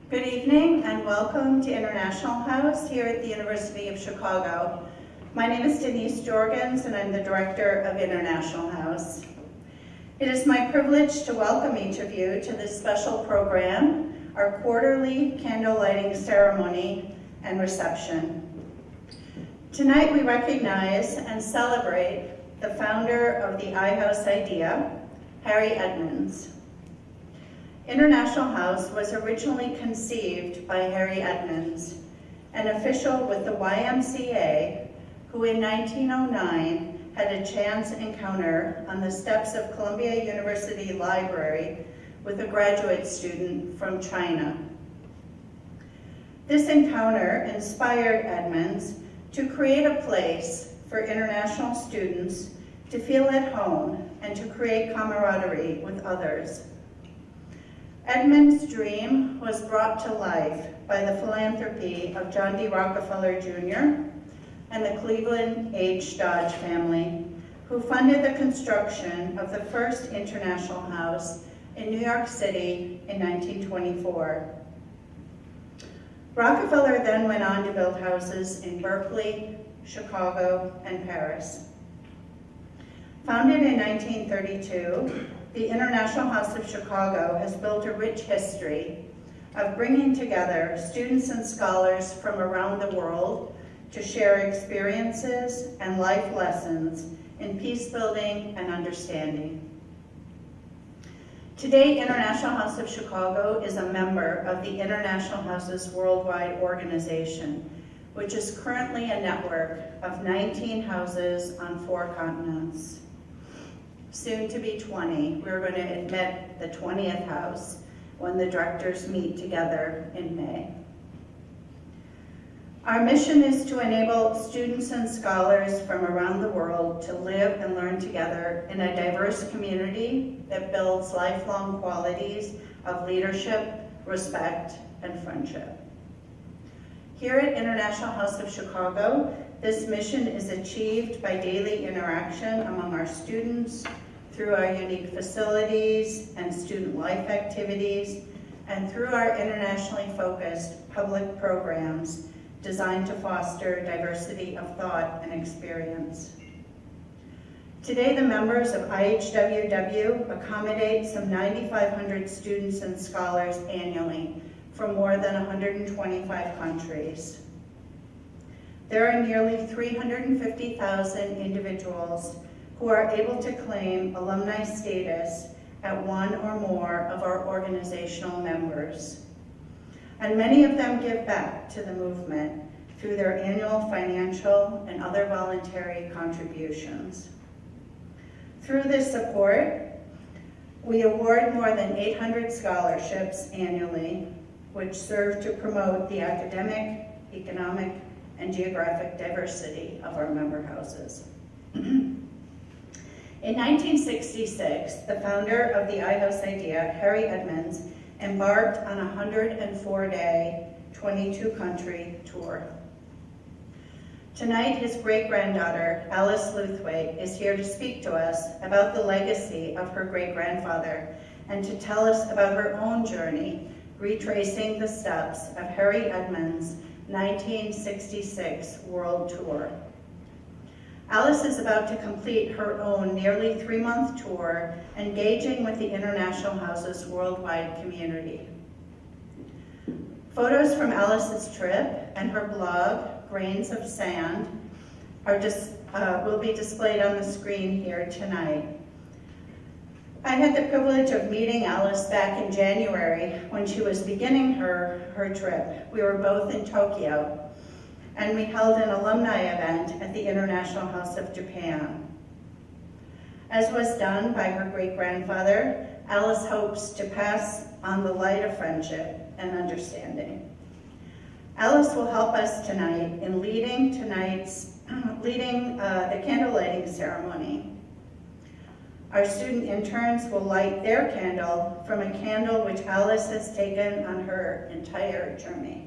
Good evening and welcome to International House here at the University of Chicago. My name is Denise Jorgens and I'm the Director of International House. It is my privilege to welcome each of you to this special program, our quarterly candle lighting ceremony and reception. Tonight we recognize and celebrate the founder of the iHouse idea, Harry Edmonds. International House was originally conceived by Harry Edmonds, an official with the YMCA who in 1909 had a chance encounter on the steps of Columbia University Library with a graduate student from China. This encounter inspired Edmonds to create a place for international students to feel at home and to create camaraderie with others. Edmonds' dream was brought to life by the philanthropy of John D. Rockefeller Jr. and the Cleveland H. Dodge family, who funded the construction of the first International House in New York City in 1924. Rockefeller then went on to build houses in Berkeley, Chicago, and Paris. Founded in 1932, the International House of Chicago has built a rich history of bringing together students and scholars from around the world to share experiences and life lessons in peace building and understanding. Today, International House of Chicago is a member of the International Houses Worldwide organization, which is currently a network of 19 houses on 4 continents. Soon to be 20. We're going to admit the 20th house when the directors meet together in May. Our mission is to enable students and scholars from around the world to live and learn together in a diverse community that builds lifelong qualities of leadership, respect, and friendship. Here at International House of Chicago, this mission is achieved by daily interaction among our students, through our unique facilities and student life activities, and through our internationally focused public programs designed to foster diversity of thought and experience. Today, the members of IHWW accommodate some 9,500 students and scholars annually from more than 125 countries. There are nearly 350,000 individuals who are able to claim alumni status at one or more of our organizational members. And many of them give back to the movement through their annual financial and other voluntary contributions. Through this support, we award more than 800 scholarships annually, which serve to promote the academic, economic, and geographic diversity of our member houses. In 1966, the founder of the iHouse idea, Harry Edmonds, embarked on a 104-day, 22-country tour. Tonight, his great-granddaughter, Alice Lewthwaite, is here to speak to us about the legacy of her great-grandfather and to tell us about her own journey, retracing the steps of Harry Edmonds' 1966 world tour. Alice is about to complete her own nearly 3-month tour, engaging with the International House's worldwide community. Photos from Alice's trip and her blog, Grains of Sand, will be displayed on the screen here tonight. I had the privilege of meeting Alice back in January when she was beginning her trip. We were both in Tokyo, and we held an alumni event at the International House of Japan. As was done by her great-grandfather, Alice hopes to pass on the light of friendship and understanding. Alice will help us tonight in leading the candle lighting ceremony. Our student interns will light their candle from a candle which Alice has taken on her entire journey.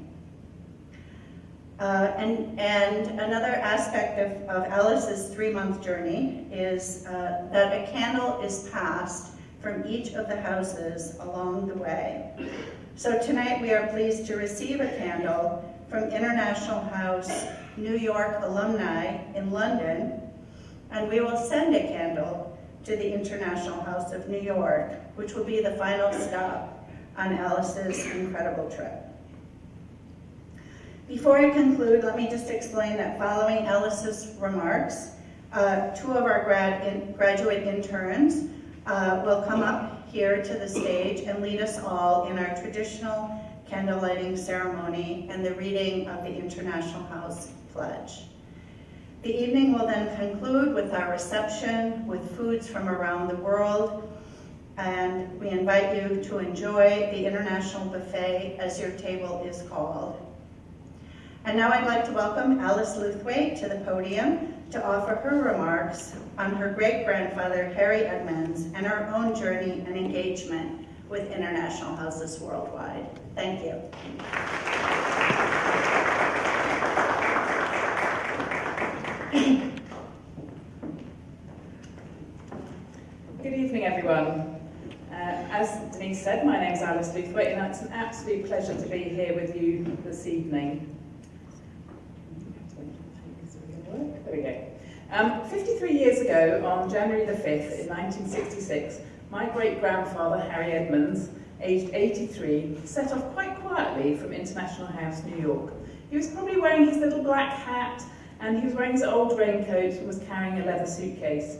And another aspect of Alice's 3-month journey is that a candle is passed from each of the houses along the way. So tonight we are pleased to receive a candle from International House New York alumni in London, and we will send a candle to the International House of New York, which will be the final stop on Alice's incredible trip. Before I conclude, let me just explain that following Alice's remarks, two of our graduate interns will come up here to the stage and lead us all in our traditional candle lighting ceremony and the reading of the International House Pledge. The evening will then conclude with our reception with foods from around the world, and we invite you to enjoy the International Buffet as your table is called. And now I'd like to welcome Alice Lewthwaite to the podium to offer her remarks on her great-grandfather Harry Edmonds and our own journey and engagement with international houses worldwide. Thank you. Good evening, everyone. As Denise said, my name is Alice Lewthwaite, and it's an absolute pleasure to be here with you this evening. There we go. 53 years ago, on January the 5th, in 1966, my great-grandfather, Harry Edmonds, aged 83, set off quite quietly from International House, New York. He was probably wearing his little black hat, and he was wearing his old raincoat and was carrying a leather suitcase.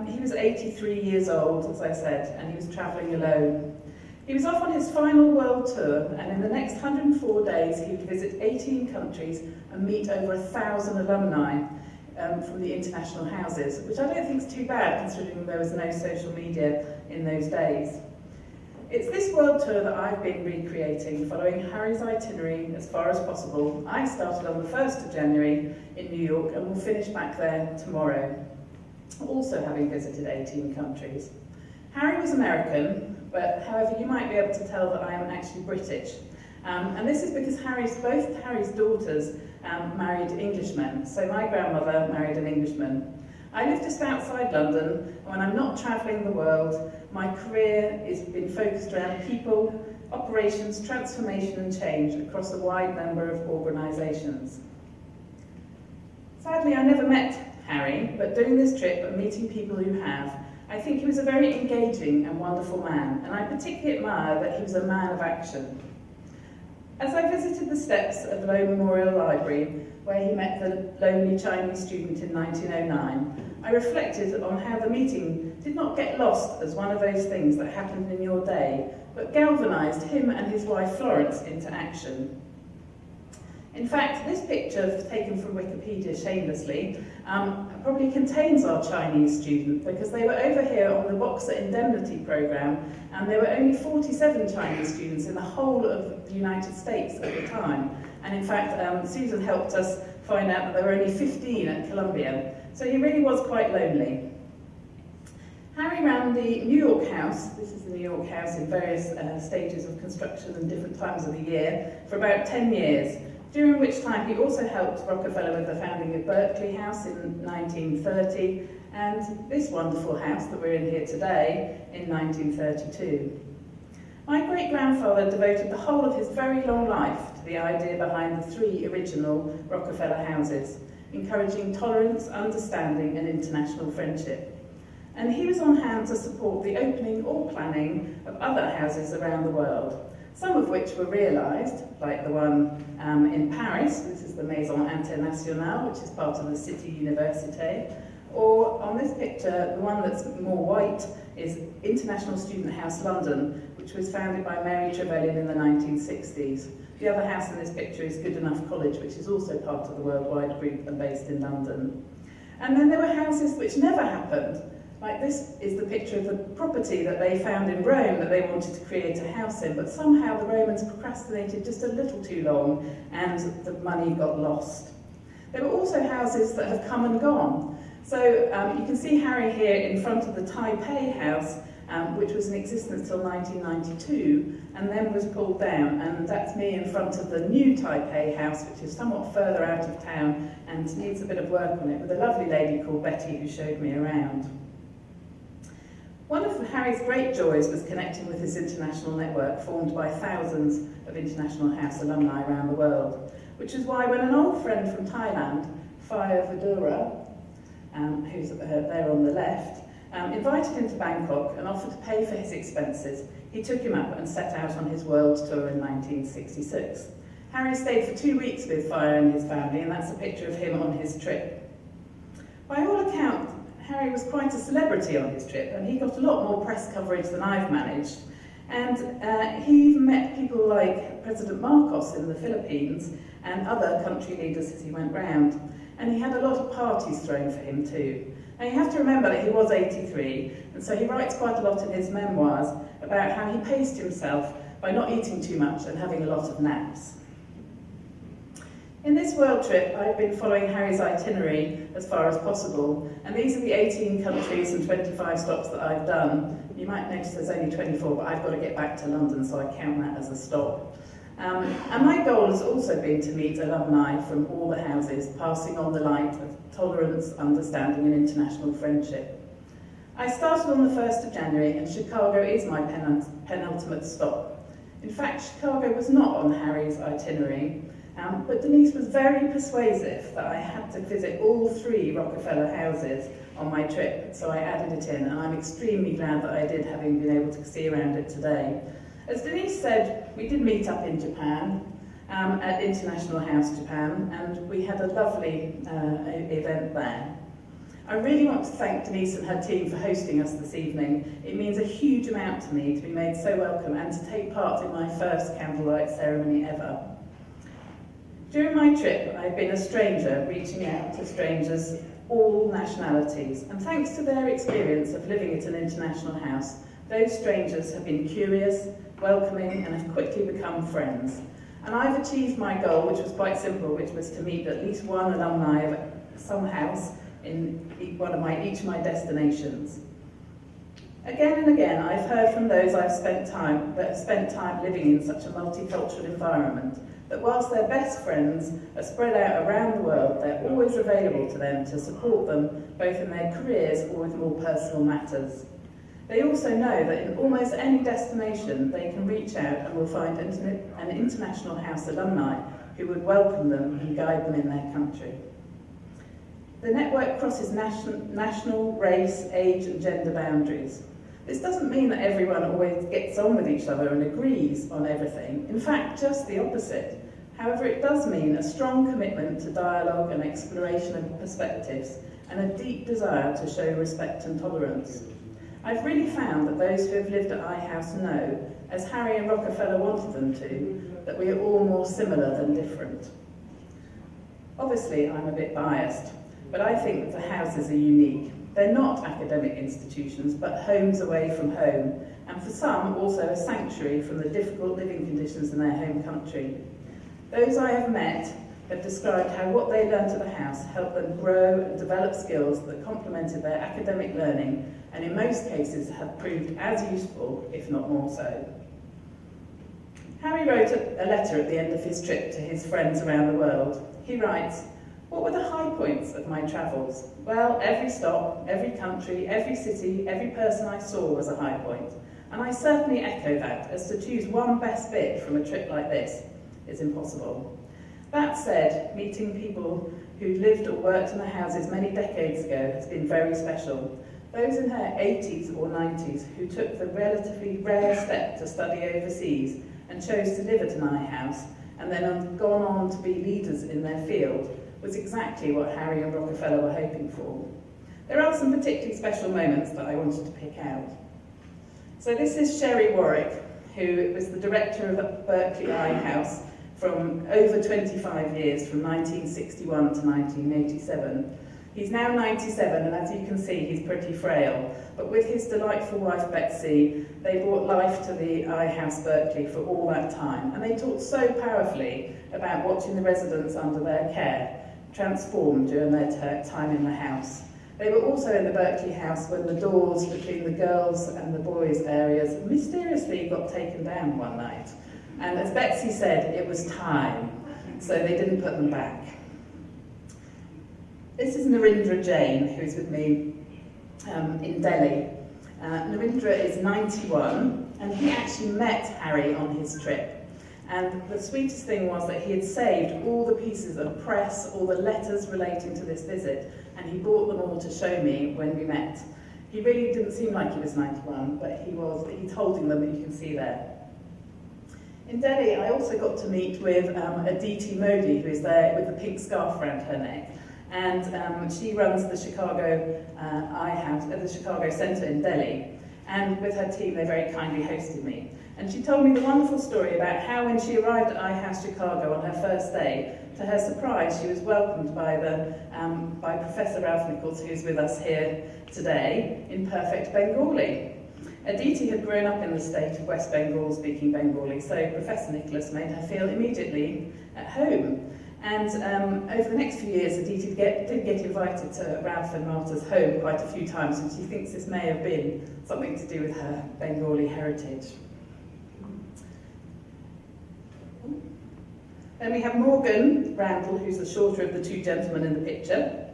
He was 83 years old, as I said, and he was travelling alone. He was off on his final world tour, and in the next 104 days he would visit 18 countries and meet over 1,000 alumni from the international houses, which I don't think is too bad considering there was no social media in those days. It's this world tour that I've been recreating, following Harry's itinerary as far as possible. I started on the 1st of January in New York and will finish back there tomorrow, also having visited 18 countries. Harry was American, but however you might be able to tell that I am actually British. And this is because both Harry's daughters married Englishmen, so my grandmother married an Englishman. I live just outside London, and when I'm not travelling the world, my career has been focused around people, operations, transformation and change across a wide number of organisations. Sadly, I never met Harry, but doing this trip and meeting people who have, I think he was a very engaging and wonderful man, and I particularly admire that he was a man of action. As I visited the steps of the Low Memorial Library, where he met the lonely Chinese student in 1909, I reflected on how the meeting did not get lost as one of those things that happened in your day, but galvanised him and his wife Florence into action. In fact, this picture, taken from Wikipedia shamelessly, probably contains our Chinese student, because they were over here on the Boxer Indemnity Programme, and there were only 47 Chinese students in the whole of the United States at the time. And in fact, Susan helped us find out that there were only 15 at Columbia. So he really was quite lonely. Harry ran the New York House, this is the New York House in various stages of construction and different times of the year, for about 10 years. During which time he also helped Rockefeller with the founding of Berkeley House in 1930, and this wonderful house that we're in here today in 1932. My great-grandfather devoted the whole of his very long life to the idea behind the 3 original Rockefeller houses, encouraging tolerance, understanding and international friendship. And he was on hand to support the opening or planning of other houses around the world, some of which were realised, like the one in Paris. This is the Maison Internationale, which is part of the City Université. Or on this picture, the one that's more white is International Student House London, which was founded by Mary Trevelyan in the 1960s. The other house in this picture is Goodenough College, which is also part of the worldwide group and based in London. And then there were houses which never happened. Like this is the picture of the property that they found in Rome that they wanted to create a house in, but somehow the Romans procrastinated just a little too long and the money got lost. There were also houses that have come and gone. So you can see Harry here in front of the Taipei house, which was in existence till 1992 and then was pulled down, and that's me in front of the new Taipei house, which is somewhat further out of town and needs a bit of work on it, with a lovely lady called Betty who showed me around. One of Harry's great joys was connecting with his international network formed by thousands of International House alumni around the world, which is why when an old friend from Thailand, Faya Vidura, who's there on the left, invited him to Bangkok and offered to pay for his expenses, he took him up and set out on his world tour in 1966. Harry stayed for 2 weeks with Faya and his family, and that's a picture of him on his trip. By all accounts, Harry was quite a celebrity on his trip, and he got a lot more press coverage than I've managed. And he even met people like President Marcos in the Philippines and other country leaders as he went round. And he had a lot of parties thrown for him too. Now you have to remember that he was 83, and so he writes quite a lot in his memoirs about how he paced himself by not eating too much and having a lot of naps. In this world trip, I've been following Harry's itinerary as far as possible, and these are the 18 countries and 25 stops that I've done. You might notice there's only 24, but I've got to get back to London, so I count that as a stop. And my goal has also been to meet alumni from all the houses, passing on the light of tolerance, understanding and international friendship. I started on the 1st of January, and Chicago is my penultimate stop. In fact, Chicago was not on Harry's itinerary, but Denise was very persuasive that I had to visit all 3 Rockefeller houses on my trip, so I added it in, and I'm extremely glad that I did, having been able to see around it today. As Denise said, we did meet up in Japan, at International House Japan, and we had a lovely event there. I really want to thank Denise and her team for hosting us this evening. It means a huge amount to me to be made so welcome and to take part in my first candlelight ceremony ever. During my trip, I've been a stranger, reaching out to strangers, all nationalities, and thanks to their experience of living at an international house, those strangers have been curious, welcoming, and have quickly become friends. And I've achieved my goal, which was quite simple, which was to meet at least one alumni of some house in each of my destinations. Again and again, I've heard from those that have spent time living in such a multicultural environment, that whilst their best friends are spread out around the world, they're always available to them to support them, both in their careers or with more personal matters. They also know that in almost any destination, they can reach out and will find an International House alumni who would welcome them and guide them in their country. The network crosses national, race, age and gender boundaries. This doesn't mean that everyone always gets on with each other and agrees on everything. In fact, just the opposite. However, it does mean a strong commitment to dialogue and exploration of perspectives and a deep desire to show respect and tolerance. I've really found that those who have lived at iHouse know, as Harry and Rockefeller wanted them to, that we are all more similar than different. Obviously, I'm a bit biased, but I think that the houses are unique. They're not academic institutions, but homes away from home, and for some, also a sanctuary from the difficult living conditions in their home country. Those I have met have described how what they learned at the house helped them grow and develop skills that complemented their academic learning, and in most cases have proved as useful, if not more so. Harry wrote a letter at the end of his trip to his friends around the world. He writes, "What were the high points of my travels? Well, every stop, every country, every city, every person I saw was a high point. And I certainly echo that, as to choose one best bit from a trip like this is impossible. That said, meeting people who lived or worked in the houses many decades ago has been very special. Those in their 80s or 90s who took the relatively rare step to study overseas and chose to live at an iHouse and then have gone on to be leaders in their field was exactly what Harry and Rockefeller were hoping for. There are some particularly special moments that I wanted to pick out. So this is Sherry Warwick, who was the director of Berkeley iHouse from over 25 years, from 1961 to 1987. He's now 97, and as you can see, he's pretty frail. But with his delightful wife, Betsy, they brought life to the iHouse Berkeley for all that time. And they talked so powerfully about watching the residents under their care transform during their time in the house. They were also in the Berkeley house when the doors between the girls and the boys areas mysteriously got taken down one night. And as Betsy said, it was time, so they didn't put them back. This is Narendra Jain, who's with me in Delhi. Narendra is 91, and he actually met Harry on his trip. And the sweetest thing was that he had saved all the pieces of press, all the letters relating to this visit, and he brought them all to show me when we met. He really didn't seem like he was 91, but he's holding them, that you can see there. In Delhi, I also got to meet with Aditi Modi, who is there with the pink scarf around her neck. And she runs the Chicago Eye House at the Chicago Centre in Delhi. And with her team, they very kindly hosted me. And she told me the wonderful story about how when she arrived at Eye House Chicago on her first day, to her surprise, she was welcomed by Professor Ralph Nichols, who's with us here today, in perfect Bengali. Aditi had grown up in the state of West Bengal speaking Bengali, so Professor Nicholas made her feel immediately at home. And over the next few years, Aditi did get invited to Ralph and Martha's home quite a few times, and she thinks this may have been something to do with her Bengali heritage. Then we have Morgan Randall, who's the shorter of the two gentlemen in the picture.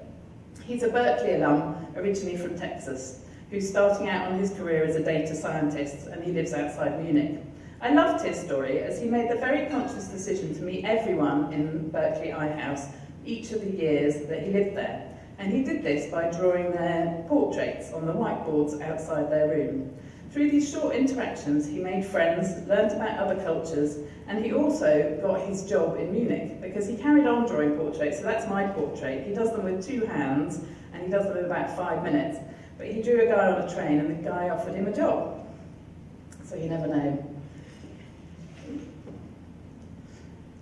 He's a Berkeley alum, originally from Texas, who's starting out on his career as a data scientist, and he lives outside Munich. I loved his story as he made the very conscious decision to meet everyone in Berkeley Eye House each of the years that he lived there. And he did this by drawing their portraits on the whiteboards outside their room. Through these short interactions, he made friends, learned about other cultures, and he also got his job in Munich because he carried on drawing portraits. So that's my portrait. He does them with 2 hands, and he does them in about 5 minutes. But he drew a guy on a train, and the guy offered him a job. So you never know.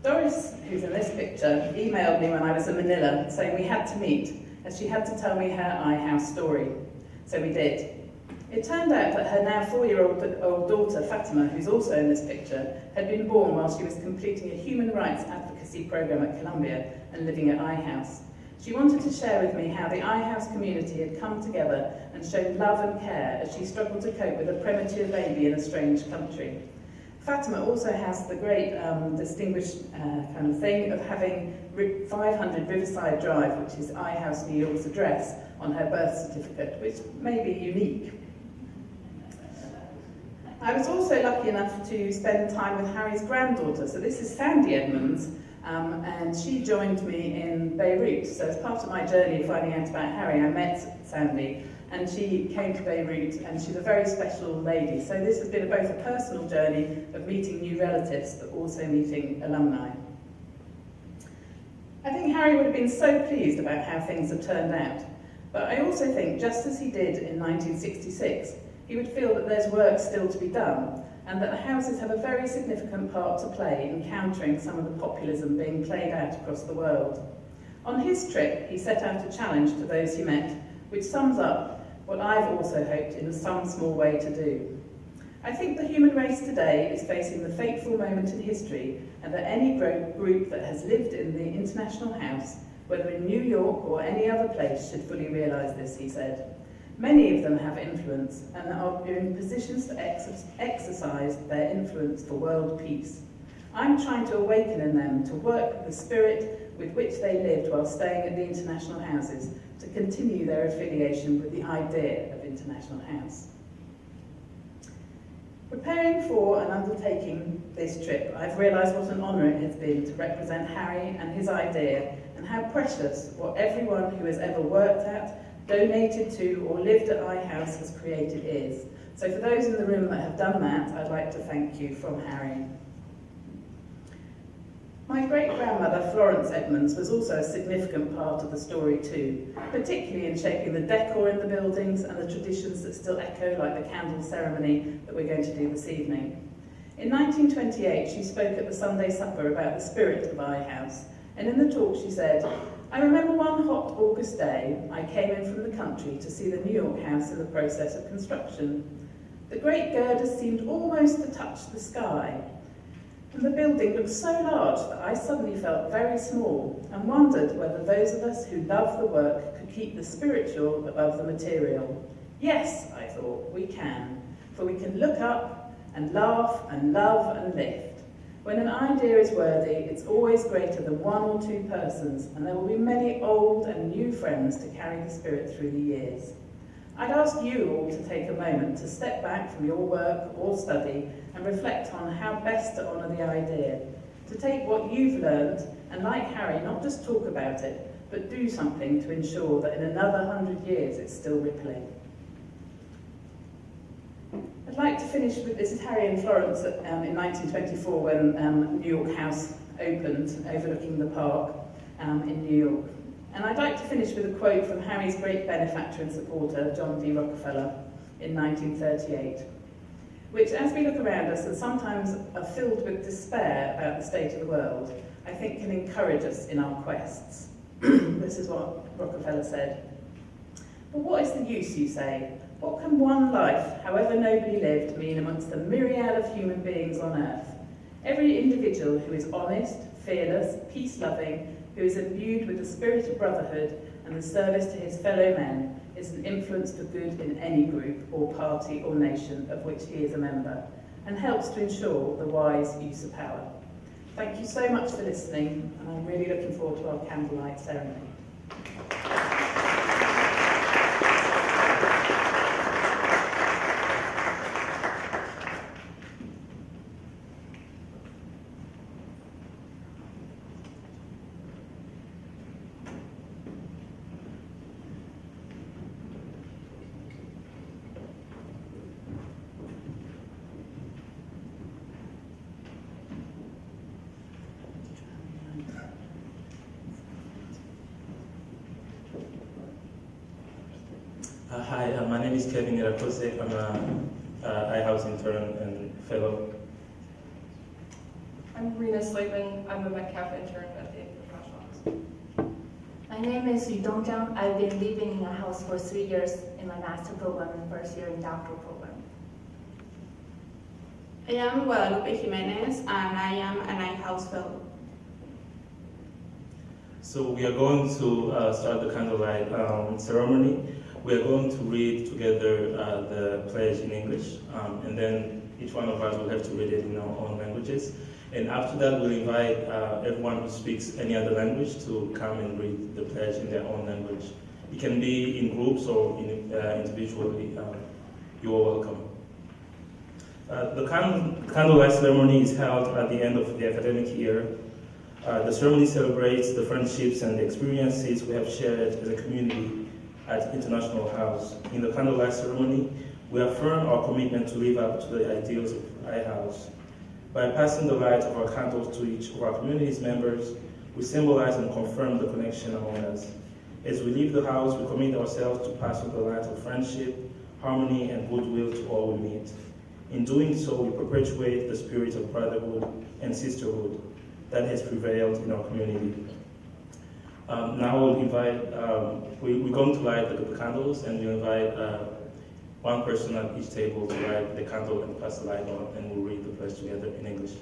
Doris, who's in this picture, emailed me when I was in Manila saying we had to meet, as she had to tell me her Eye House story. So we did. It turned out that her now 4-year-old daughter, Fatima, who's also in this picture, had been born while she was completing a human rights advocacy program at Columbia and living at Eye House. She wanted to share with me how the Eye House community had come together and shown love and care as she struggled to cope with a premature baby in a strange country. Fatima also has the great distinguished kind of thing of having 500 Riverside Drive, which is Eye House New York's address, on her birth certificate, which may be unique. I was also lucky enough to spend time with Harry's granddaughter. So this is Sandy Edmonds, and she joined me in Beirut. So as part of my journey of finding out about Harry, I met Sandy, and she came to Beirut, and she's a very special lady. So this has been both a personal journey of meeting new relatives, but also meeting alumni. I think Harry would have been so pleased about how things have turned out. But I also think, just as he did in 1966, he would feel that there's work still to be done, and that the houses have a very significant part to play in countering some of the populism being played out across the world. On his trip, he set out a challenge to those he met, which sums up what I've also hoped in some small way to do. I think the human race today is facing the fateful moment in history, and that any group that has lived in the International House, whether in New York or any other place, should fully realise this, he said. Many of them have influence and are in positions to exercise their influence for world peace. I'm trying to awaken in them to work with the spirit with which they lived while staying at the International Houses, to continue their affiliation with the idea of International House. Preparing for and undertaking this trip, I've realised what an honour it has been to represent Harry and his idea, and how precious what everyone who has ever worked at, donated to or lived at Eye House has created is. So for those in the room that have done that, I'd like to thank you from Harry. My great-grandmother, Florence Edmonds, was also a significant part of the story too, particularly in shaping the decor in the buildings and the traditions that still echo, like the candle ceremony that we're going to do this evening. In 1928, she spoke at the Sunday supper about the spirit of Eye House, and in the talk she said, "I remember one hot August day, I came in from the country to see the New York house in the process of construction. The great girders seemed almost to touch the sky, and the building looked so large that I suddenly felt very small and wondered whether those of us who love the work could keep the spiritual above the material. Yes, I thought, we can, for we can look up and laugh and love and lift. When an idea is worthy, it's always greater than one or two persons, and there will be many old and new friends to carry the spirit through the years. I'd ask you all to take a moment to step back from your work or study and reflect on how best to honour the idea, to take what you've learned and, like Harry, not just talk about it, but do something to ensure that in another 100 years it's still rippling. I'd like to finish with, this is Harry in Florence in 1924 when New York House opened overlooking the park in New York. And I'd like to finish with a quote from Harry's great benefactor and supporter, John D. Rockefeller, in 1938, which, as we look around us and sometimes are filled with despair about the state of the world, I think can encourage us in our quests. This is what Rockefeller said. But what is the use, you say? What can one life, however nobly lived, mean amongst the myriad of human beings on earth? Every individual who is honest, fearless, peace-loving, who is imbued with the spirit of brotherhood and the service to his fellow men, is an influence for good in any group or party or nation of which he is a member, and helps to ensure the wise use of power. Thank you so much for listening, and I'm really looking forward to our candlelight ceremony. Hi, my name is Kevin Irakose. I'm a iHouse intern and fellow. I'm Rena Slavin. I'm a Metcalf intern at the International House. My name is Yu Dongzhang. I've been living in a house for 3 years in my master program and first year in doctoral program. I am Guadalupe Jimenez, and I am an iHouse fellow. So we are going to start the candlelight ceremony. We are going to read together the pledge in English, and then each one of us will have to read it in our own languages. And after that, we'll invite everyone who speaks any other language to come and read the pledge in their own language. It can be in groups or individually. You are welcome. The candlelight ceremony is held at the end of the academic year. The ceremony celebrates the friendships and the experiences we have shared as a community at International House. In the candlelight ceremony, we affirm our commitment to live up to the ideals of iHouse. By passing the light of our candles to each of our community's members, we symbolize and confirm the connection among us. As we leave the house, we commit ourselves to pass on the light of friendship, harmony, and goodwill to all we meet. In doing so, we perpetuate the spirit of brotherhood and sisterhood that has prevailed in our community. Now we'll invite, we're going to light the candles, and we'll invite one person at each table to light the candle and pass the light on, and we'll read the pledge together in English.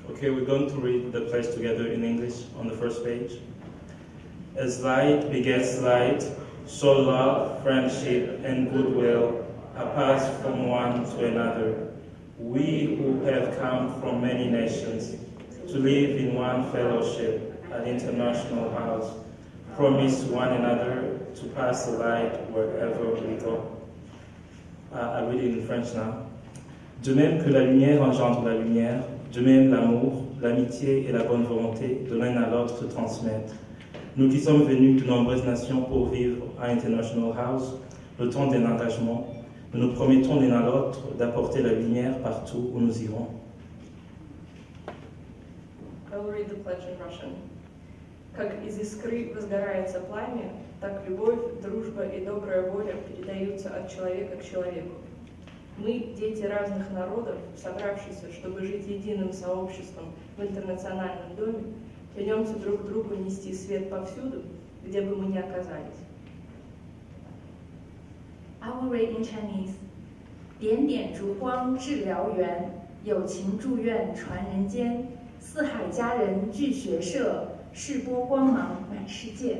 Okay, we're going to read the pledge together in English on the first page. As light begets light, so love, friendship, and goodwill are passed from one to another. We who have come from many nations to live in one fellowship at International House, promise one another to pass the light wherever we go. I read it in French now. De même que la lumière engendre la lumière, de même l'amour, l'amitié et la bonne volonté de l'un à l'autre se transmettent. Nous qui sommes venus de nombreuses nations pour vivre à International House, le temps d'un engagement, nous nous promettons l'un à l'autre d'apporter la lumière partout où nous irons. I will read the pledge in Russian. Как из искры возгорается пламя, так любовь, дружба и добрая воля передаются от человека к человеку. Мы, дети разных народов, собравшиеся, чтобы жить единым сообществом в интернациональном доме, клянемся друг другу нести свет повсюду, где бы мы ни оказались. I will read in Chinese. 点点烛光治燎原，友情祝愿传人间。四海佳人聚学社，世播光芒满世界。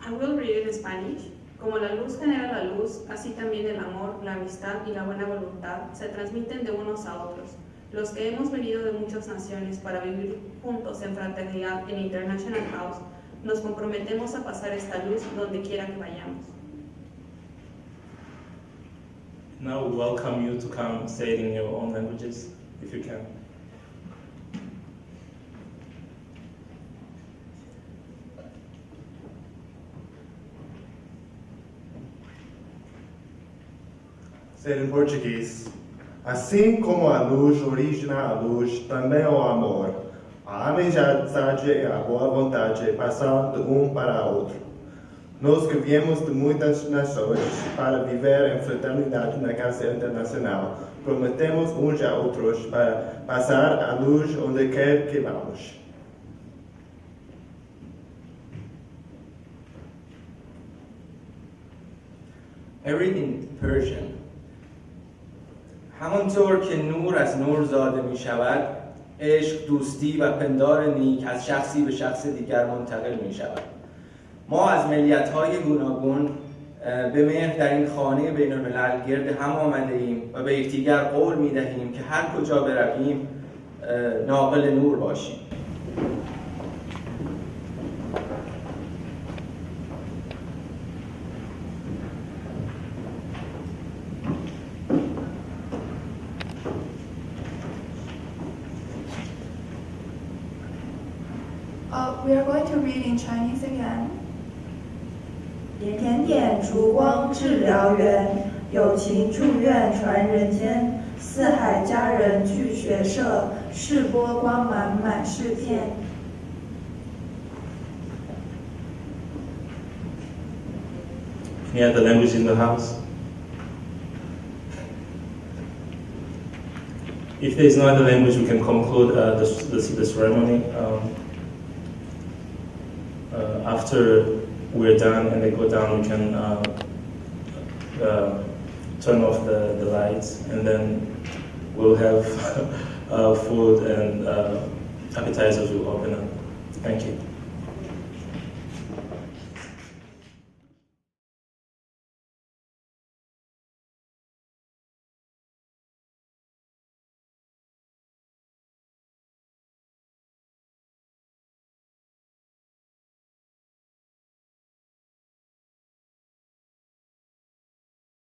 I will read it in Spanish. Como la luz genera la luz, así también el amor, la amistad y la buena voluntad se transmiten de unos a otros. Los que hemos venido de muchas naciones para vivir juntos en fraternidad en International House, nos comprometemos a pasar esta luz donde quiera que vayamos. Now we welcome you to come say it in your own languages, if you can. Say it in Portuguese. Assim como a luz origina a luz, também o amor. A amizade e a boa vontade passam de um para outro. Nós que viemos de muitas nações para viver em fraternidade na Casa Internacional, prometemos uns a outros para passar a luz onde quer que vamos. I read in Persian. همانطور که نور از نور زاده می شود، عشق، دوستی و پندار نیک از شخصی به شخص دیگر منتقل می شود. ما از ملیت‌های گوناگون به مهر در این خانه بین الملل گرد هم آمده ایم و به یکدیگر قول می دهیم که هر کجا برویم ناقل نور باشیم. We are going to read in Chinese again. 点点点烛光治燎原，友情祝愿传人间。四海佳人聚学社，世播光芒满世界。Any other language in the house? If there is no other language, we can conclude the ceremony. After we're done and they go down, we can turn off the lights, and then we'll have food and appetizers will open up. Thank you.